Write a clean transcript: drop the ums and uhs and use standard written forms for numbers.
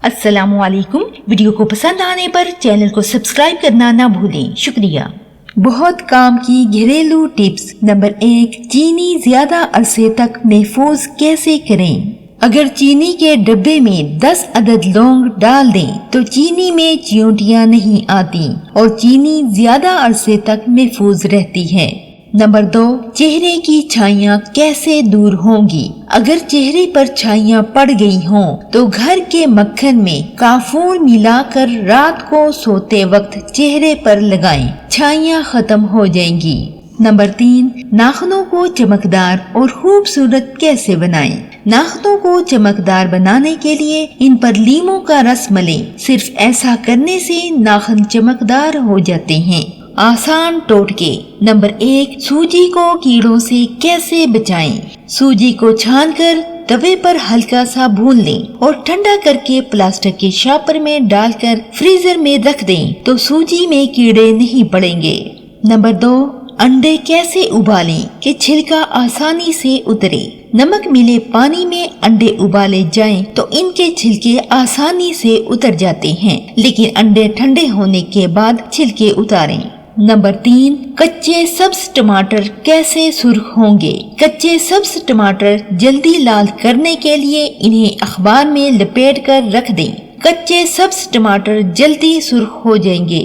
अस्सलामु अलैकुम। वीडियो को पसंद आने पर चैनल को सब्सक्राइब करना ना भूलें, शुक्रिया। बहुत काम की घरेलू टिप्स। नंबर 1, चीनी ज्यादा अरसे तक महफूज कैसे करें। अगर चीनी के डब्बे में 10 अदद लौंग डाल दें तो चीनी में चियोंटियां नहीं आती और चीनी ज्यादा अरसे तक महफूज रहती है। नंबर 2, चेहरे की छाइयाँ कैसे दूर होंगी। अगर चेहरे पर छाइयाँ पड़ गई हों तो घर के मक्खन में काफूर मिलाकर रात को सोते वक्त चेहरे पर लगाएं, छाइयाँ खत्म हो जाएंगी। नंबर 3, नाखूनों को चमकदार और खूबसूरत कैसे बनाएं। नाखूनों को चमकदार बनाने के लिए इन पर लीमों का रस मलें। सिर्फ ऐसा करने से नाखून चमकदार हो जाते हैं। आसान टोटके। नंबर 1, सूजी को कीड़ों से कैसे बचाएं। सूजी को छानकर तवे पर हल्का सा भून लें और ठंडा करके प्लास्टिक के शापर में डालकर फ्रीजर में रख दें तो सूजी में कीड़े नहीं पड़ेंगे। नंबर 2, अंडे कैसे उबालें कि छिलका आसानी से उतरे। नमक मिले पानी में अंडे उबाले जाएं तो इनके छिलके आसानी से उतर जाते हैं, लेकिन अंडे ठंडे होने के बाद छिलके उतारें। नंबर 3, कच्चे सब्ज टमाटर कैसे सुर्ख होंगे। कच्चे सब्ज टमाटर जल्दी लाल करने के लिए इन्हें अखबार में लपेट कर रख दें। कच्चे सब्ज टमाटर जल्दी सुर्ख हो जाएंगे।